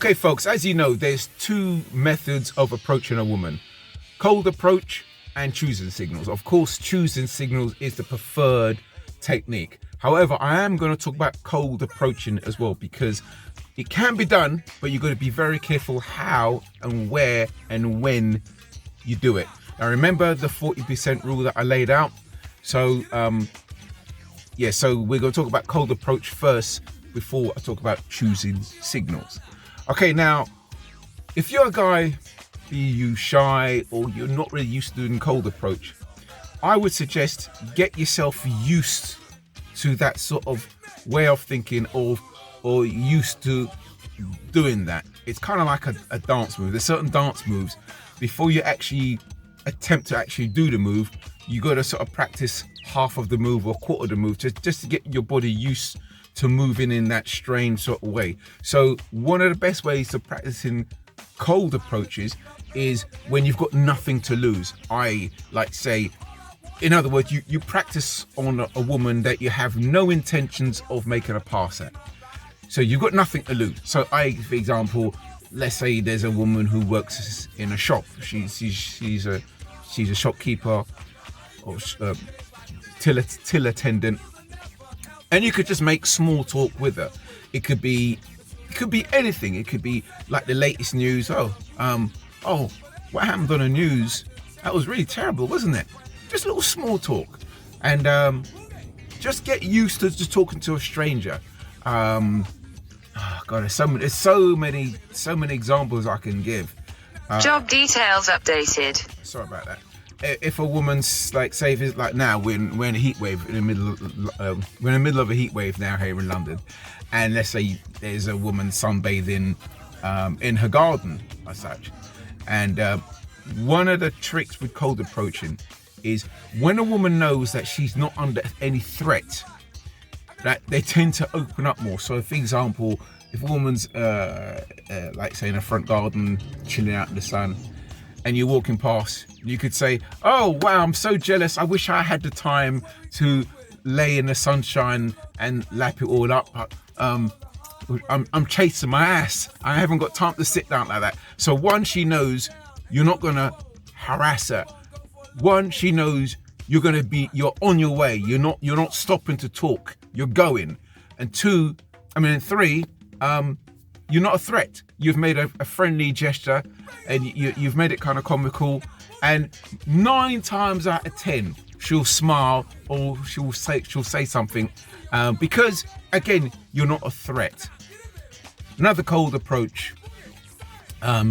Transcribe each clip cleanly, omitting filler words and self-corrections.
Okay, folks, as you know, there's two methods of approaching a woman: cold approach and choosing signals. Of course, choosing signals is the preferred technique. However, I am going to talk about cold approaching as well, because it can be done, but you've got to be very careful how and where and when you do it. Now, remember the 40% rule that I laid out? So, so we're going to talk about cold approach first before I talk about choosing signals. Okay, now, if you're a guy, be you shy or you're not really used to doing cold approach, I would suggest get yourself used to that sort of way of thinking or used to doing that. It's kind of like a dance move. There's certain dance moves. Before you actually attempt to actually do the move, you got to sort of practice half of the move or quarter of the move just to get your body used to moving in that strange sort of way. So one of the best ways to practicing cold approaches is when you've got nothing to lose. In other words, you practice on a woman that you have no intentions of making a pass at. So you've got nothing to lose. So for example, let's say there's a woman who works in a shop. She's a shopkeeper or till attendant, and you could just make small talk with her. It could be anything. It could be like the latest news. What happened on the news? That was really terrible, wasn't it? Just a little small talk, and just get used to just talking to a stranger. There's so many examples I can give. Job details updated. Sorry about that. If a woman's say if it's like now we're in a heat wave we're in the middle of a heat wave now here in London, and let's say there's a woman sunbathing in her garden as such, and one of the tricks with cold approaching is when a woman knows that she's not under any threat, that they tend to open up more. So, for example, if a woman's say in a front garden chilling out in the sun, and you're walking past, you could say, "Oh wow, I'm so jealous. I wish I had the time to lay in the sunshine and lap it all up. I'm chasing my ass. I haven't got time to sit down like that." So one, she knows you're not gonna harass her. One, she knows you're on your way. You're not stopping to talk. You're going. And three, you're not a threat. You've made a friendly gesture, and you've made it kind of comical. And 9 times out of 10, she'll smile or she'll say something, because again, you're not a threat. Another cold approach,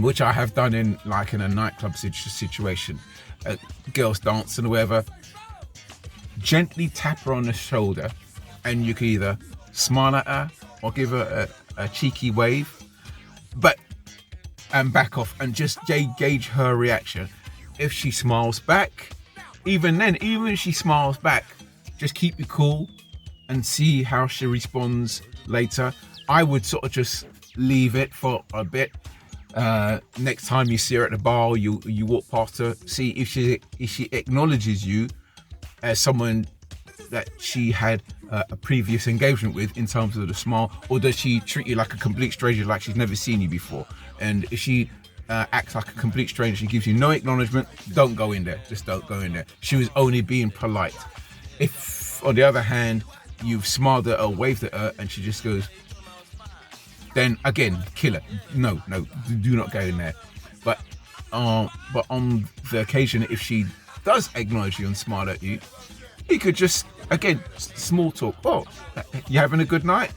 which I have done in a nightclub situation. Girls dancing or whatever, gently tap her on the shoulder, and you can either smile at her or give her a cheeky wave, and back off and just gauge her reaction. If she smiles back, even if she smiles back, just keep you cool and see how she responds later. I would sort of just leave it for a bit. Next time you see her at the bar, you walk past her, see if she acknowledges you as someone that she had a previous engagement with in terms of the smile, or does she treat you like a complete stranger, like she's never seen you before? And if she acts like a complete stranger, she gives you no acknowledgement, don't go in there. Just don't go in there. She was only being polite. If, on the other hand, you've smiled at her, waved at her, and she just goes, then again, kill her. No, do not go in there. But on the occasion, if she does acknowledge you and smile at you, you could just, again, small talk. Oh, you having a good night?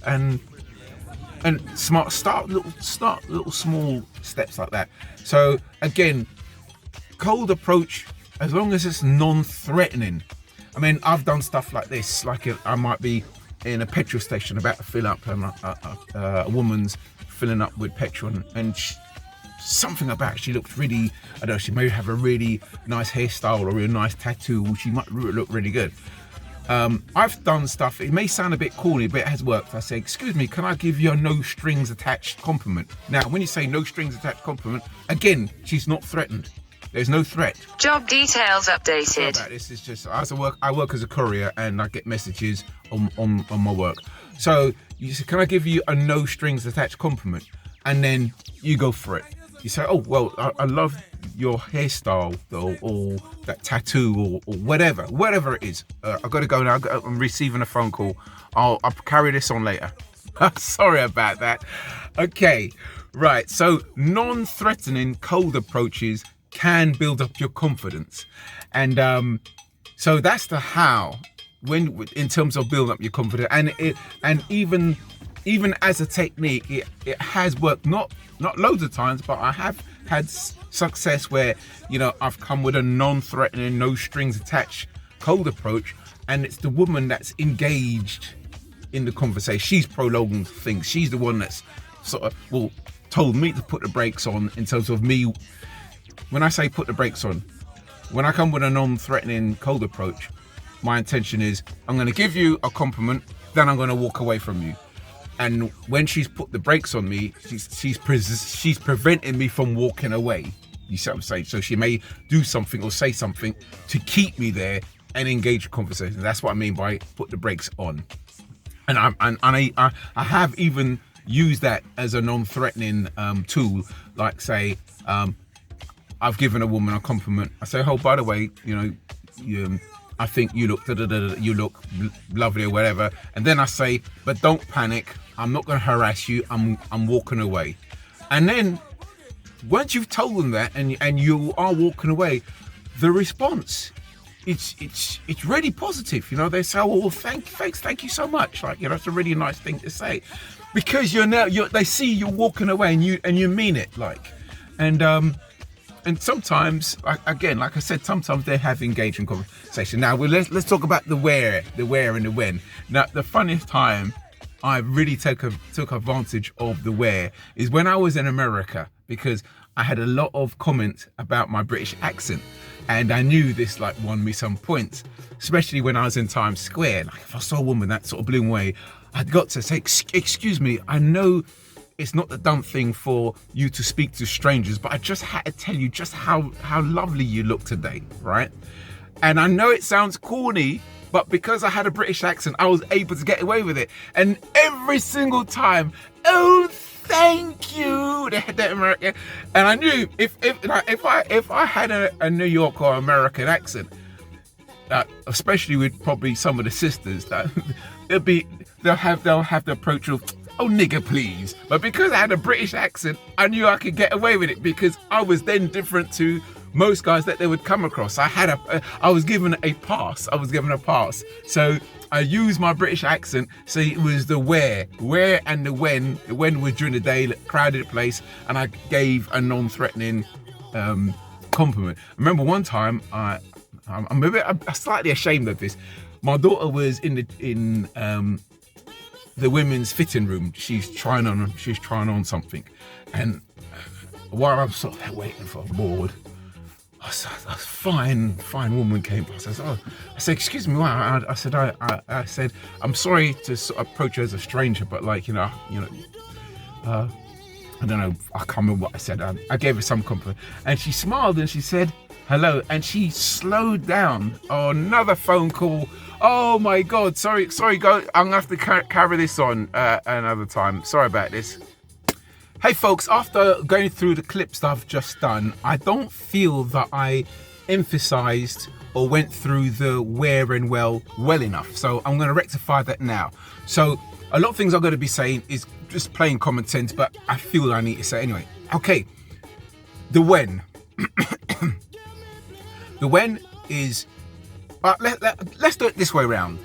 And start little small steps like that. So again, cold approach, as long as it's non-threatening. I've done stuff like this. I might be in a petrol station about to fill up, and a woman's filling up with petrol, and something about she looks really, I don't know, she may have a really nice hairstyle or a really nice tattoo, or she might look really good. I've done stuff, it may sound a bit corny, but it has worked. I say, "Excuse me, can I give you a no strings attached compliment?" Now, when you say no strings attached compliment, again, she's not threatened. There's no threat. Job details updated. This is just, I work as a courier, and I get messages on my work. So you say, "Can I give you a no strings attached compliment?" and then you go for it. You say, oh, well, I love your hairstyle or that tattoo or whatever it is. I've got to go now. I'm receiving a phone call. I'll carry this on later. Sorry about that. Okay, right. So non-threatening, cold approaches can build up your confidence. And so that's the how, when in terms of building up your confidence. And even as a technique, it has worked, not loads of times, but I have had success where, you know, I've come with a non-threatening, no strings attached cold approach, and it's the woman that's engaged in the conversation. She's prolonged things. She's the one that's sort of, told me to put the brakes on in terms of me. When I say put the brakes on, when I come with a non-threatening cold approach, my intention is I'm going to give you a compliment, then I'm going to walk away from you. And when she's put the brakes on me, she's preventing me from walking away. You see what I'm saying? So she may do something or say something to keep me there and engage a conversation. That's what I mean by put the brakes on. And I have even used that as a non-threatening tool. Like say, I've given a woman a compliment. I say, oh, by the way, you know, I think you look you look lovely or whatever. And then I say, but don't panic. I'm not going to harass you. I'm walking away. And then once you've told them that and you are walking away, the response, it's really positive. You know, they say, oh, well, thank you so much. Like, you know, that's a really nice thing to say, because they see you walking away and you mean it. Like, and sometimes, again, like I said, sometimes they have engaging conversation. Now, let's talk about the where and the when. Now, the funniest time I really took advantage of the where is when I was in America, because I had a lot of comments about my British accent, and I knew this like won me some points, especially when I was in Times Square. Like if I saw a woman that sort of blew me away, I'd got to say, excuse me, I know it's not the dumb thing for you to speak to strangers, but I just had to tell you just how lovely you look today, right? And I know it sounds corny, but because I had a British accent, I was able to get away with it. And every single time, oh, thank you, the American. And I knew if I had a New York or American accent, especially with probably some of the sisters, that they'll have the approach of, oh, nigger, please. But because I had a British accent, I knew I could get away with it, because I was then different to most guys that they would come across. I was given a pass. So I used my British accent. So it was the where and the when. The when was during the day, crowded place, and I gave a non-threatening compliment. I remember one time, I'm slightly ashamed of this. My daughter was in the women's fitting room. She's trying on something, and while I'm sort of waiting for a board, a fine woman came past. I said, excuse me, I said, I'm sorry to sort of approach you as a stranger, but like, I don't know, I can't remember what I said. I gave her some compliment, and she smiled and she said hello, and she slowed down. Oh, another phone call. Oh my God, sorry, go. I'm gonna have to carry this on another time. Sorry about this. Hey folks, after going through the clips that I've just done, I don't feel that I emphasized or went through the where and well enough. So I'm going to rectify that now. So a lot of things I'm going to be saying is just plain common sense, but I feel I need to say anyway. Okay, the when. The when is, let's do it this way around.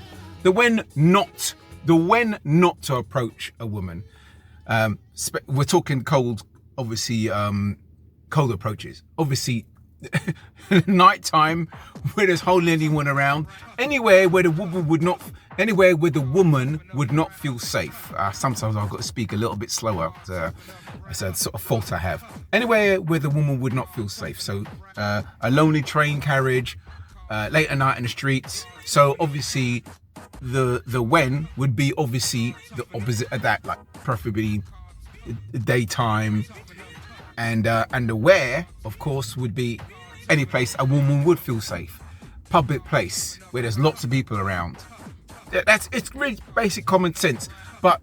The when not to approach a woman. We're talking cold approaches. Obviously, nighttime, where there's hardly anyone around, anywhere where the woman would not feel safe. Sometimes I've got to speak a little bit slower. It's a sort of fault I have. Anywhere where the woman would not feel safe. So a lonely train carriage, late at night in the streets. So obviously, the when would be obviously the opposite of that, like preferably daytime, and the where, of course, would be any place a woman would feel safe, public place where there's lots of people around. It's really basic common sense. But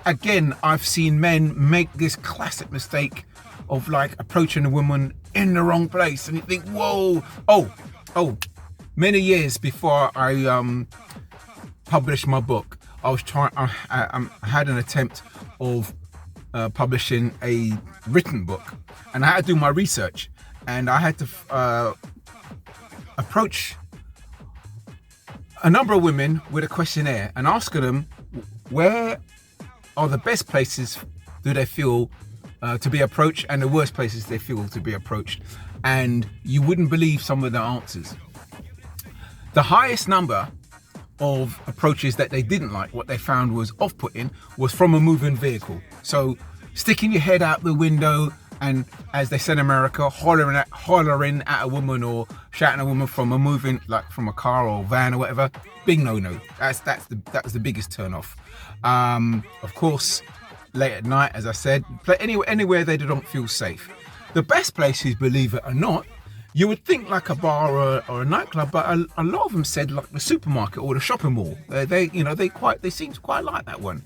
again, I've seen men make this classic mistake of like approaching a woman in the wrong place, and you think, whoa, oh. Many years before I published my book, I had an attempt of publishing a written book, and I had to do my research, and I had to approach a number of women with a questionnaire and asking them where are the best places do they feel to be approached and the worst places they feel to be approached. And you wouldn't believe some of the answers. The highest number of approaches that they didn't like, what they found was off-putting, was from a moving vehicle. So sticking your head out the window and, as they said in America, hollering at a woman or shouting at a woman from a moving, like from a car or van or whatever, big no-no. That was the biggest turn-off. Of course, late at night, as I said, anywhere they don't feel safe. The best places, believe it or not, you would think like a bar or a nightclub, but a lot of them said like the supermarket or the shopping mall. They seem to quite like that one.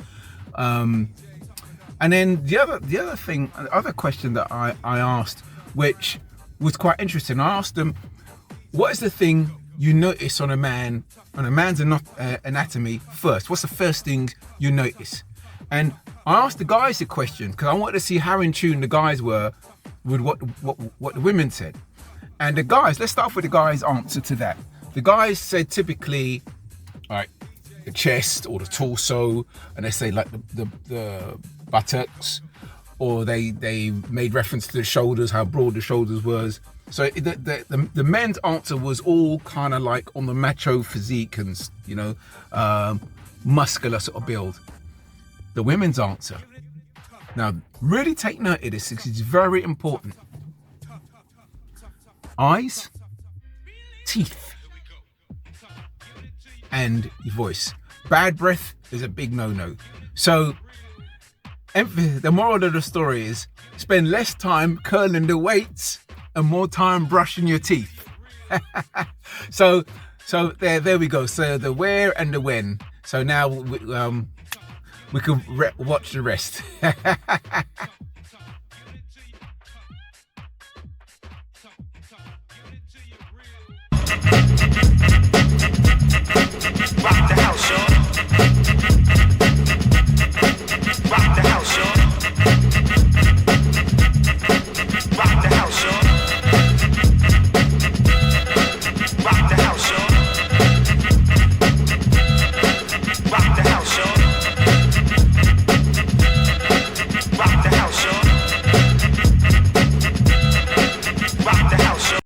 And then the other question that I asked, which was quite interesting, I asked them, what is the thing you notice on a man's anatomy first? What's the first thing you notice? And I asked the guys the question because I wanted to see how in tune the guys were with what the women said. And the guys, let's start off with the guys' answer to that. The guys said typically, like the chest or the torso, and they say like the buttocks, or they made reference to the shoulders, how broad the shoulders was. So the men's answer was all kind of like on the macho physique and muscular sort of build. The women's answer. Now, really take note of this because it's very important. Eyes, teeth, and your voice. Bad breath is a big no-no. So the moral of the story is spend less time curling the weights and more time brushing your teeth. So there we go. So the where and the when. So now we can watch the rest.